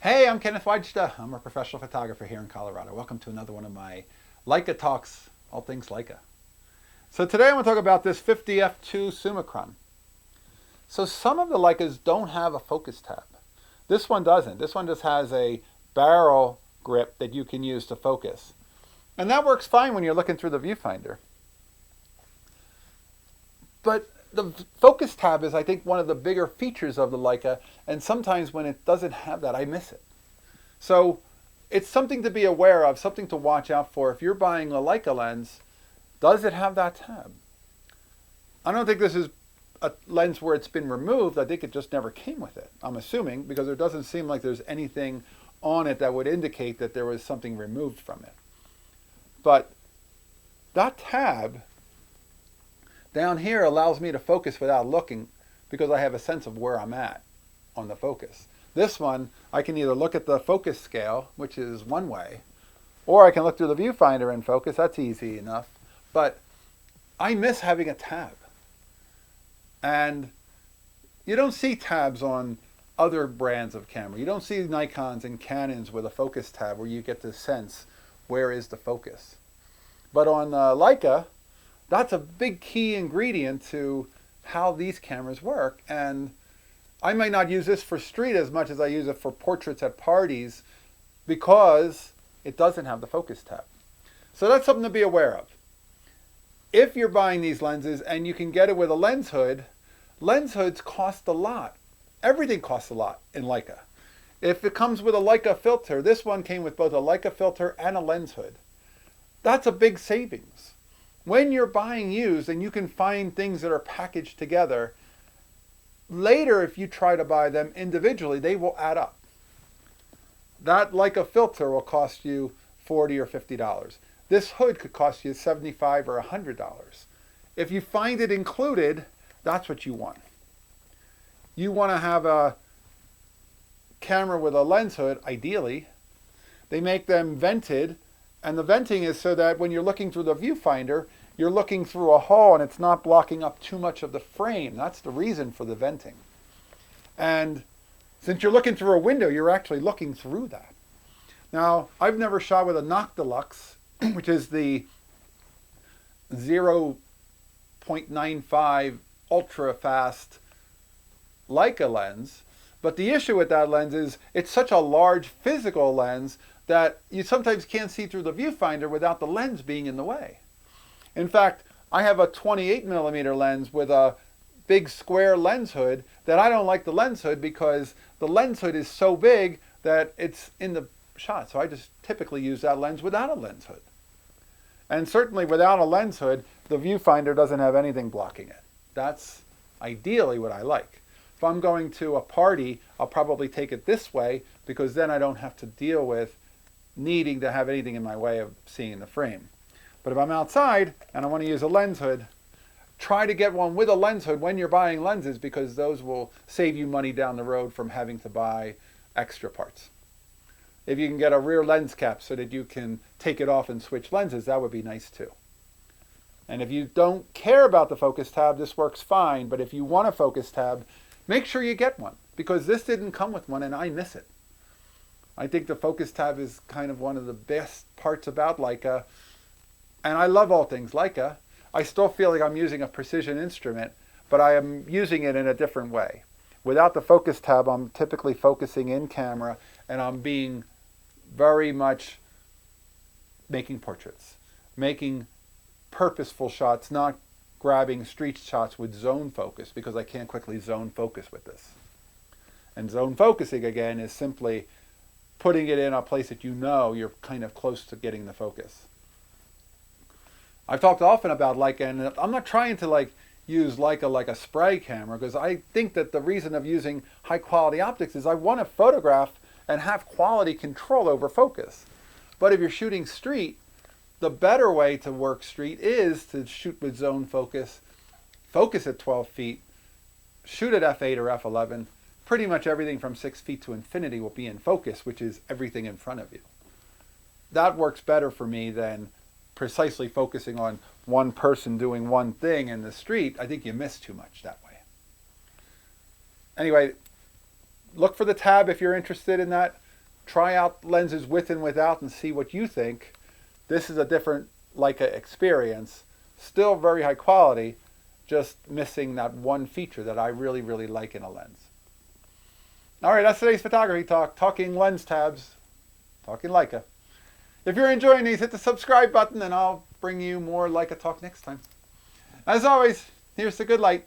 Hey, I'm Kenneth Wajda. I'm a professional photographer here in Colorado. Welcome to another one of my LEICA Talks, all things LEICA. So today I want to talk about this 50F2 Summicron. So some of the LEICAs don't have a focus tab. This one doesn't. This one just has a barrel grip that you can use to focus. And that works fine when you're looking through the viewfinder. But the focus tab is, I think, one of the bigger features of the LEICA, and sometimes when it doesn't have that, I miss it. So it's something to be aware of, something to watch out for. If you're buying a LEICA lens, does it have that tab? I don't think this is a lens where it's been removed. I think it just never came with it, I'm assuming, because it doesn't seem like there's anything on it that would indicate that there was something removed from it. But that tab down here allows me to focus without looking because I have a sense of where I'm at on the focus. This one, I can either look at the focus scale, which is one way, or I can look through the viewfinder and focus. That's easy enough. But I miss having a tab. And you don't see tabs on other brands of camera. You don't see Nikons and Canons with a focus tab where you get to sense where is the focus. But on LEICA, that's a big key ingredient to how these cameras work. And I might not use this for street as much as I use it for portraits at parties because it doesn't have the focus tab. So that's something to be aware of. If you're buying these lenses and you can get it with a lens hood, lens hoods cost a lot. Everything costs a lot in LEICA. If it comes with a LEICA filter, this one came with both a LEICA filter and a lens hood. That's a big savings. When you're buying used and you can find things that are packaged together, later if you try to buy them individually, they will add up. That LEICA filter will cost you $40 or $50. This hood could cost you $75 or $100. If you find it included, that's what you want. You want to have a camera with a lens hood, ideally. They make them vented, and the venting is so that when you're looking through the viewfinder, you're looking through a hole and it's not blocking up too much of the frame. That's the reason for the venting. And since you're looking through a window, you're actually looking through that. Now, I've never shot with a Noctilux, which is the 0.95 ultra fast LEICA lens. But the issue with that lens is it's such a large physical lens that you sometimes can't see through the viewfinder without the lens being in the way. In fact, I have a 28mm lens with a big square lens hood that I don't like the lens hood because the lens hood is so big that it's in the shot. So I just typically use that lens without a lens hood. And certainly without a lens hood, the viewfinder doesn't have anything blocking it. That's ideally what I like. If I'm going to a party, I'll probably take it this way because then I don't have to deal with needing to have anything in my way of seeing the frame. But if I'm outside and I want to use a lens hood, try to get one with a lens hood when you're buying lenses because those will save you money down the road from having to buy extra parts. If you can get a rear lens cap so that you can take it off and switch lenses, that would be nice too. And if you don't care about the focus tab, this works fine. But if you want a focus tab, make sure you get one because this didn't come with one and I miss it. I think the focus tab is kind of one of the best parts about LEICA. And I love all things LEICA. I still feel like I'm using a precision instrument, but I am using it in a different way. Without the focus tab, I'm typically focusing in camera and I'm being very much making portraits, making purposeful shots, not grabbing street shots with zone focus because I can't quickly zone focus with this. And zone focusing, again, is simply putting it in a place that you know you're kind of close to getting the focus. I've talked often about LEICA, and I'm not trying to use LEICA like a spray camera because I think that the reason of using high quality optics is I want to photograph and have quality control over focus. But if you're shooting street, the better way to work street is to shoot with zone focus, focus at 12 feet, shoot at f8 or f11. Pretty much everything from 6 feet to infinity will be in focus, which is everything in front of you. That works better for me than precisely focusing on one person doing one thing in the street. I think you miss too much that way. Anyway, look for the tab if you're interested in that. Try out lenses with and without and see what you think. This is a different Leica experience. Still very high quality, just missing that one feature that I really, really like in a lens. All right, that's today's photography talk. Talking lens tabs, talking Leica. If you're enjoying these, hit the subscribe button and I'll bring you more Leica talk next time. As always, here's the good light.